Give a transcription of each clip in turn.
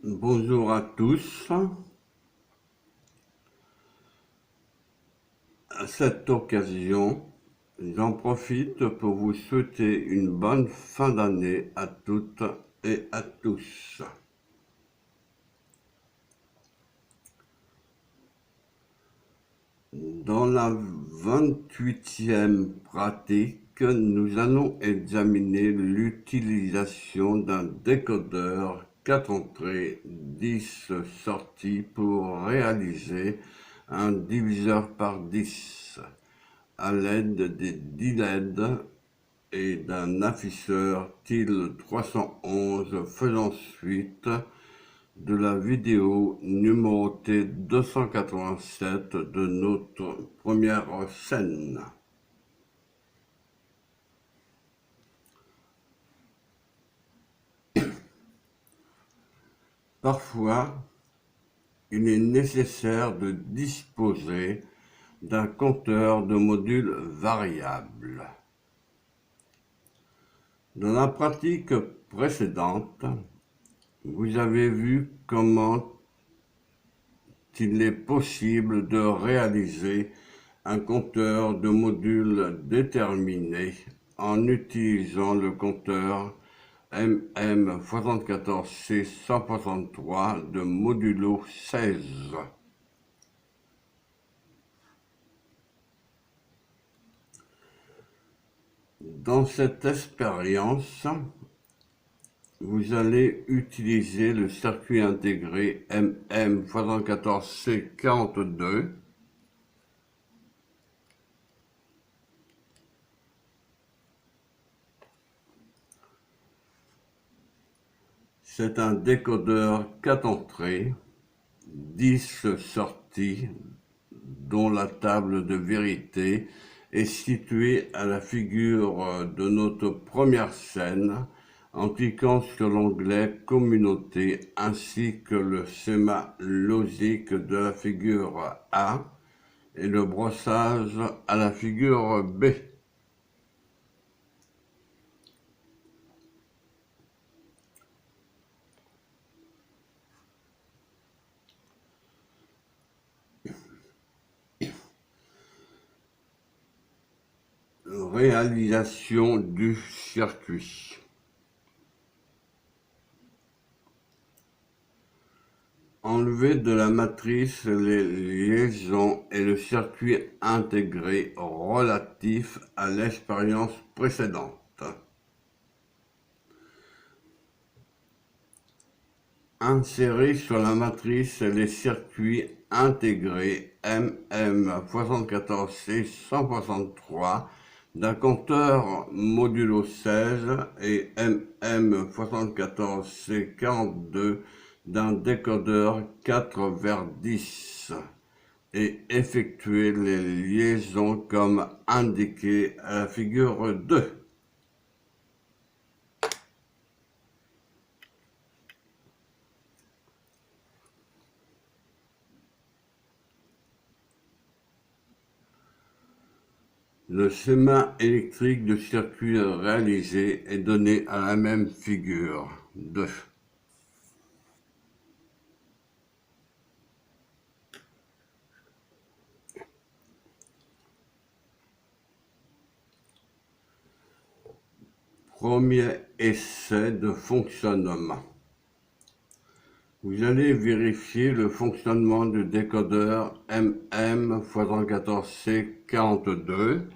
Bonjour à tous. À cette occasion, j'en profite pour vous souhaiter une bonne fin d'année à toutes et à tous. Dans la 28e pratique, nous allons examiner l'utilisation d'un décodeur 4 entrées 10 sorties pour réaliser un diviseur par 10 à l'aide des 10 LED et d'un afficheur TIL 311 faisant suite de la vidéo numérotée 287 de notre première scène. Parfois, il est nécessaire de disposer d'un compteur de modules variables. Dans la pratique précédente, vous avez vu comment il est possible de réaliser un compteur de modules déterminé en utilisant le compteur MM74C163 de modulo 16. Dans cette expérience, vous allez utiliser le circuit intégré MM74C42 C'est un décodeur 4 entrées, 10 sorties, dont la table de vérité est située à la figure de notre première scène en cliquant sur l'onglet Communauté ainsi que le schéma logique de la figure A et le brossage à la figure B. Réalisation du circuit. Enlever de la matrice les liaisons et le circuit intégré relatif à l'expérience précédente. Insérer sur la matrice les circuits intégrés MM74C163 d'un compteur modulo 16 et MM74C42 d'un décodeur 4 vers 10 et effectuer les liaisons comme indiqué à la figure 2. Le schéma électrique du circuit réalisé est donné à la même figure 2. Premier essai de fonctionnement. Vous allez vérifier le fonctionnement du décodeur MM74C42.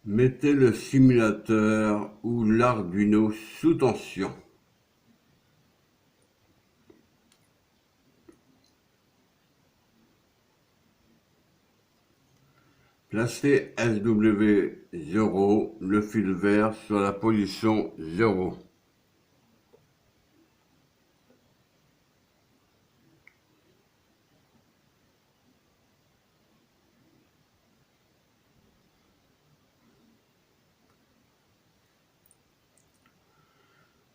Mettez le simulateur ou l'Arduino sous tension. Placez SW0, le fil vert, sur la position 0.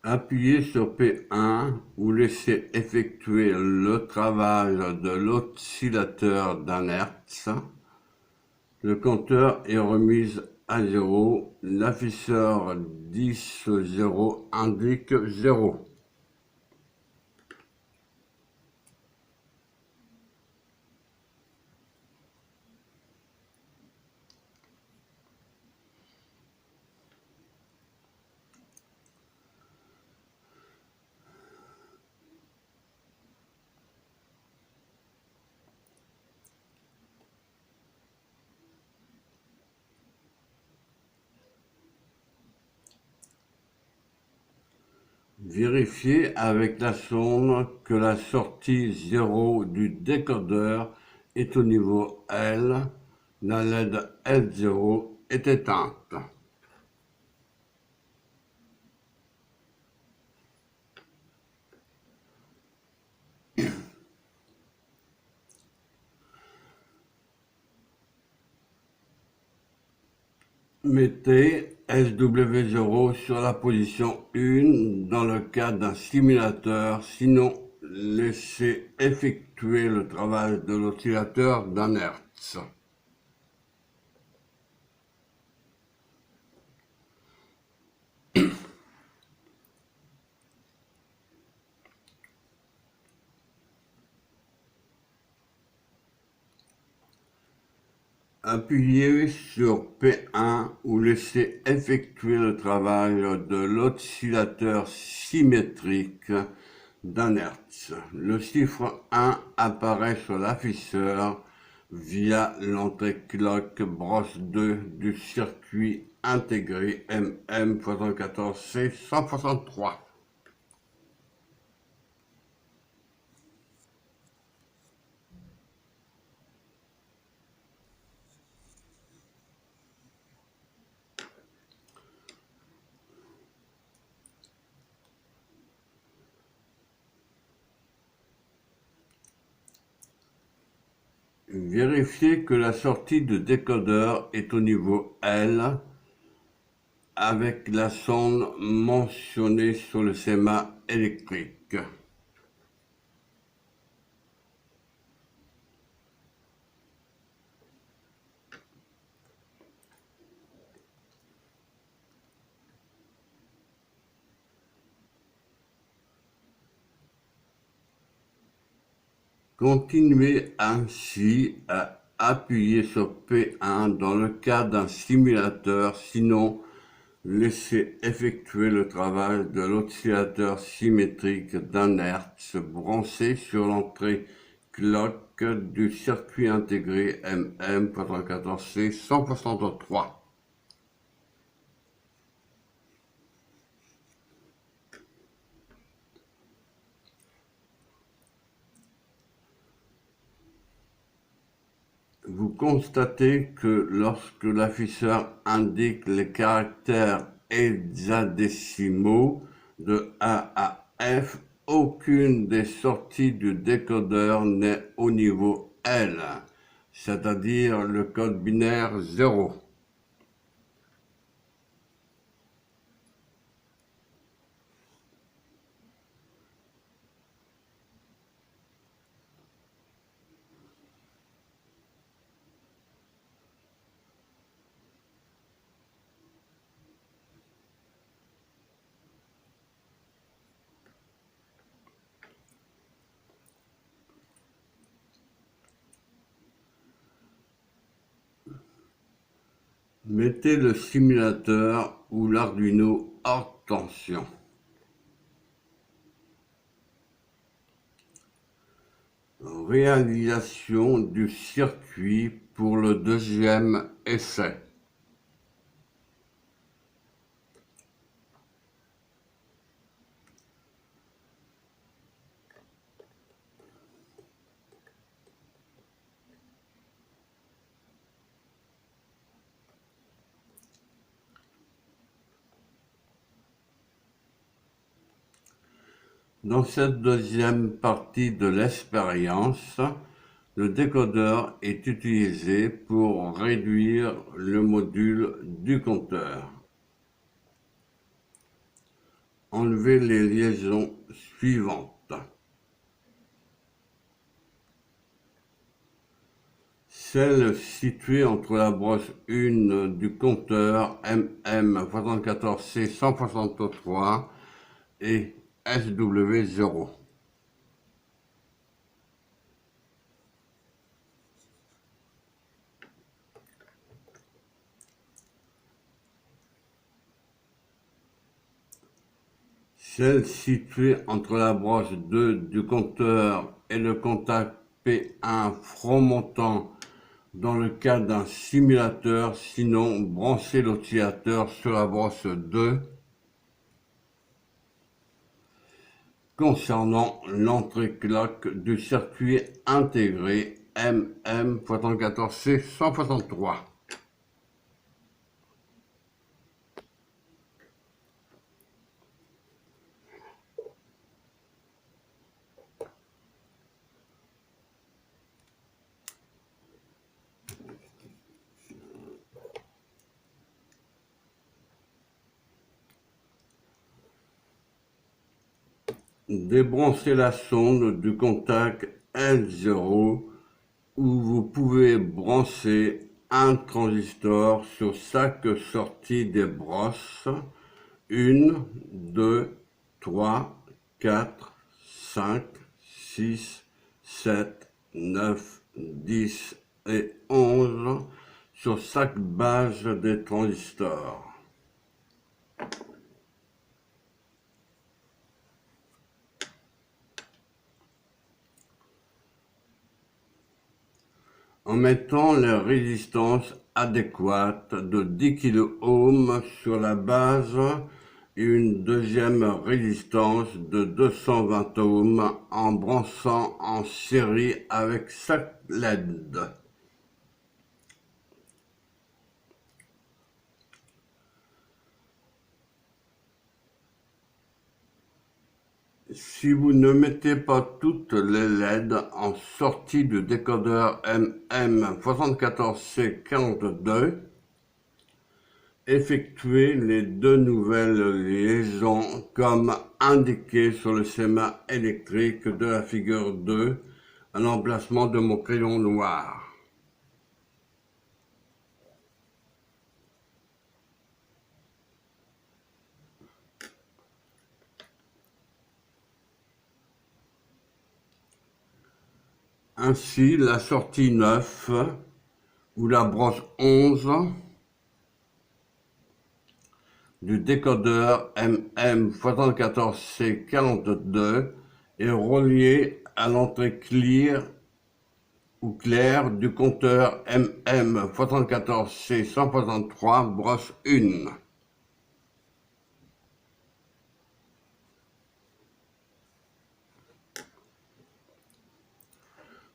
Appuyez sur P1 ou laissez effectuer le travail de l'oscillateur d'un Hertz. Le compteur est remis à 0. L'afficheur 10-0 indique 0. Vérifiez avec la sonde que la sortie 0 du décodeur est au niveau L. La LED L0 est éteinte. Mettez SW0 sur la position 1 dans le cas d'un simulateur, sinon laissez effectuer le travail de l'oscillateur d'un Hertz. Appuyez sur P1 ou laissez effectuer le travail de l'oscillateur symétrique d'un Hertz. Le chiffre 1 apparaît sur l'afficheur via l'entrée clock brosse 2 du circuit intégré MM74C163. Vérifiez que la sortie de décodeur est au niveau L avec la sonde mentionnée sur le schéma électrique. Continuez ainsi à appuyer sur P1 dans le cas d'un simulateur, sinon laissez effectuer le travail de l'oscillateur symétrique d'un Hertz branché sur l'entrée clock du circuit intégré MM94C163. Vous constatez que lorsque l'afficheur indique les caractères hexadécimaux de A à F, aucune des sorties du décodeur n'est au niveau L, c'est-à-dire le code binaire 0. Mettez le simulateur ou l'Arduino hors tension. Réalisation du circuit pour le deuxième essai. Dans cette deuxième partie de l'expérience, le décodeur est utilisé pour réduire le module du compteur. Enlevez les liaisons suivantes. Celle située entre la broche 1 du compteur MM74C 163 et SW0. Celle située entre la broche 2 du compteur et le contact P1 front montant dans le cas d'un simulateur, sinon branchez l'oscillateur sur la broche 2. Concernant l'entrée clock du circuit intégré MM74C 163. Débranchez la sonde du contact L0 où vous pouvez brancher un transistor sur chaque sortie des brosses 1, 2, 3, 4, 5, 6, 7, 9, 10 et 11 sur chaque base des transistors. En mettant les résistances adéquates de 10 kΩ sur la base et une deuxième résistance de 220 ohms en branchant en série avec chaque LED. Si vous ne mettez pas toutes les LED en sortie du décodeur MM74C42, effectuez les deux nouvelles liaisons comme indiqué sur le schéma électrique de la figure 2 à l'emplacement de mon crayon noir. Ainsi, la sortie 9 ou la broche 11 du décodeur MM74C42 est reliée à l'entrée clear ou claire du compteur MM74C163 broche 1.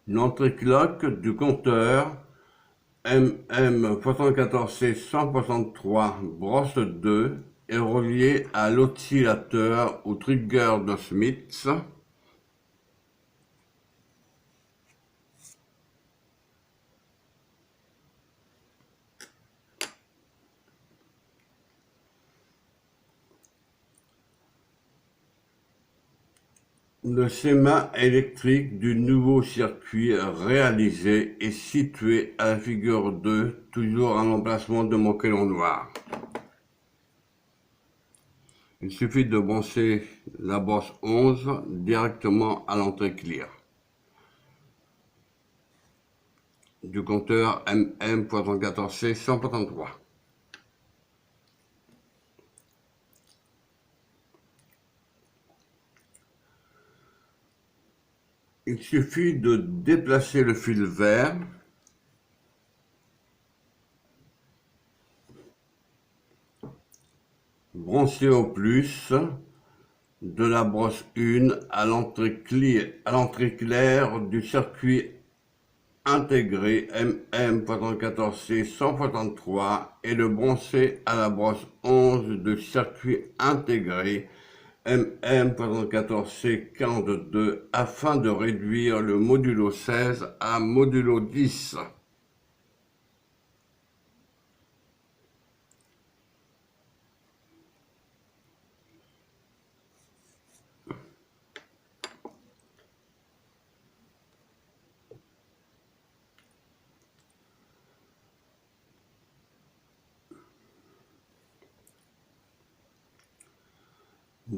L'entrée clock du compteur MM74C163 broche 2 est reliée à l'oscillateur ou trigger de Smith. Le schéma électrique du nouveau circuit réalisé est situé à la figure 2, toujours à l'emplacement de mon crayon noir. Il suffit de brancher la broche 11 directement à l'entrée clear du compteur MM74C 163. Il suffit de déplacer le fil vert branché au plus de la broche 1 à l'entrée claire du circuit intégré MM74C 163 et le brancher à la broche 11 de circuit intégré MM74C 42 afin de réduire le modulo 16 à modulo 10.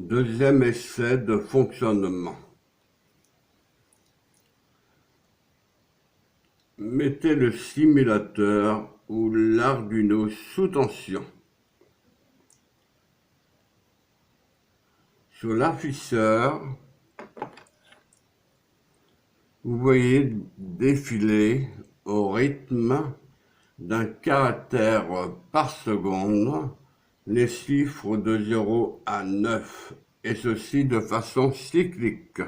Deuxième essai de fonctionnement. Mettez le simulateur ou l'Arduino sous tension. Sur l'afficheur, vous voyez défiler au rythme d'un caractère par seconde les chiffres de 0 à 9, et ceci de façon cyclique.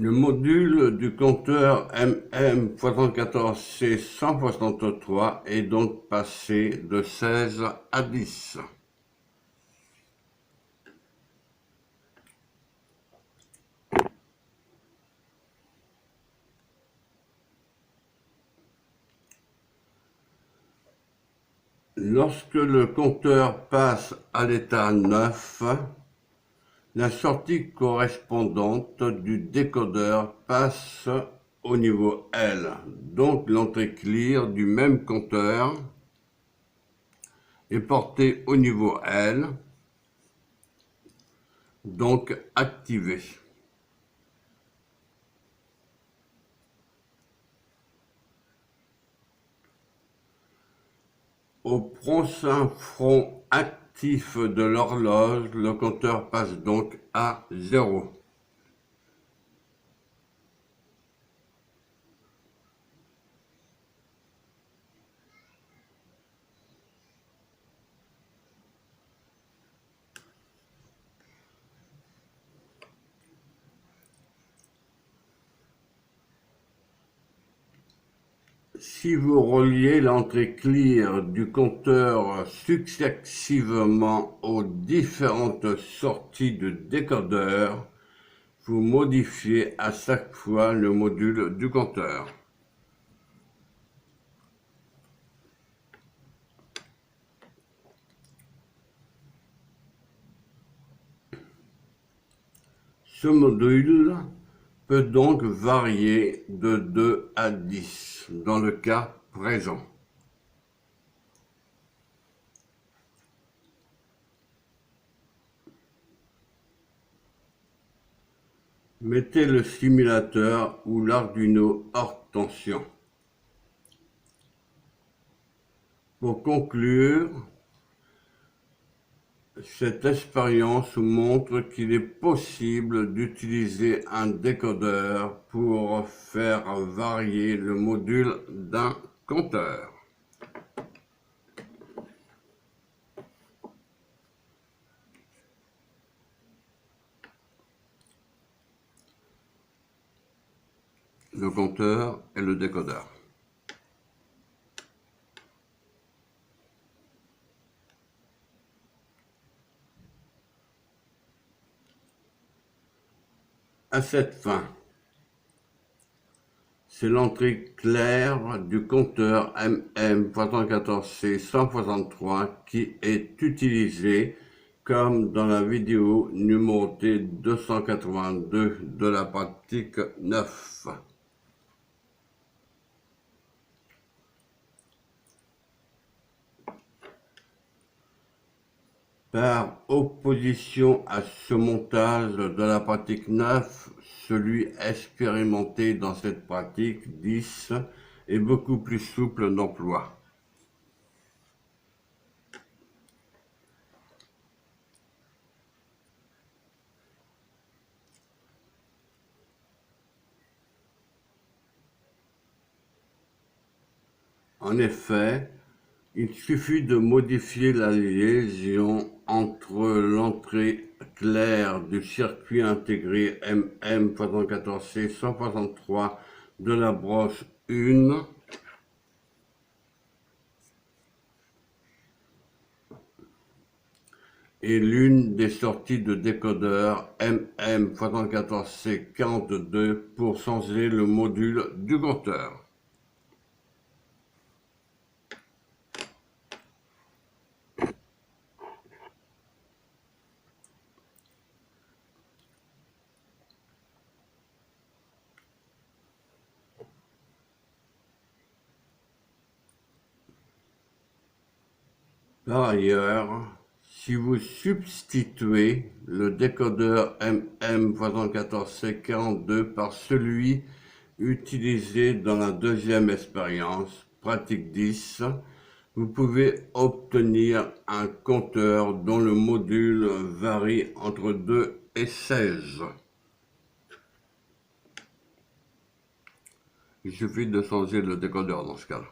Le module du compteur MM74C163 est donc passé de 16 à 10. Lorsque le compteur passe à l'état 9, la sortie correspondante du décodeur passe au niveau L. Donc l'entrée clear du même compteur est portée au niveau L, donc activée. Au prochain front actif de l'horloge, le compteur passe donc à 0. Si vous reliez l'entrée clear du compteur successivement aux différentes sorties de décodeur, vous modifiez à chaque fois le module du compteur. Ce module peut donc varier de 2 à 10 dans le cas présent. Mettez le simulateur ou l'Arduino hors tension. Pour conclure, cette expérience montre qu'il est possible d'utiliser un décodeur pour faire varier le module d'un compteur. Le compteur et le décodeur. À cette fin, c'est l'entrée claire du compteur MM74C163 qui est utilisée comme dans la vidéo numérotée 282 de la pratique 9. Par opposition à ce montage de la pratique 9, celui expérimenté dans cette pratique 10 est beaucoup plus souple d'emploi. En effet, il suffit de modifier la liaison entre l'entrée claire du circuit intégré MM74C163 de la broche 1 est l'une des sorties de décodeur MM74C42 pour changer le module du compteur. Par ailleurs, si vous substituez le décodeur MM74C42 par celui utilisé dans la deuxième expérience, pratique 10, vous pouvez obtenir un compteur dont le module varie entre 2 et 16. Il suffit de changer le décodeur dans ce cas-là.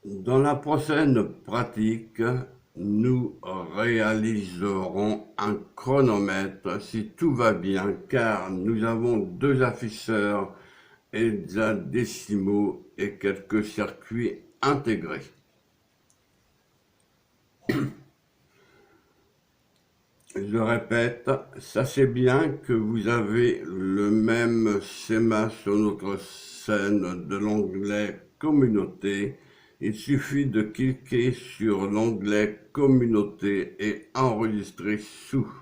Dans la prochaine pratique, nous réaliserons un chronomètre si tout va bien, car nous avons 2 afficheurs hexadécimaux et quelques circuits intégrés. Je répète, sachez bien que vous avez le même schéma sur notre scène de l'onglet Communauté. Il suffit de cliquer sur l'onglet Communauté et enregistrer sous.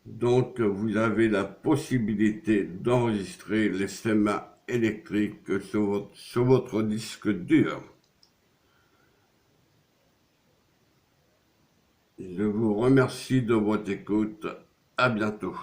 Donc vous avez la possibilité d'enregistrer les schémas électriques sur votre disque dur. Je vous remercie de votre écoute. À bientôt.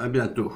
À bientôt.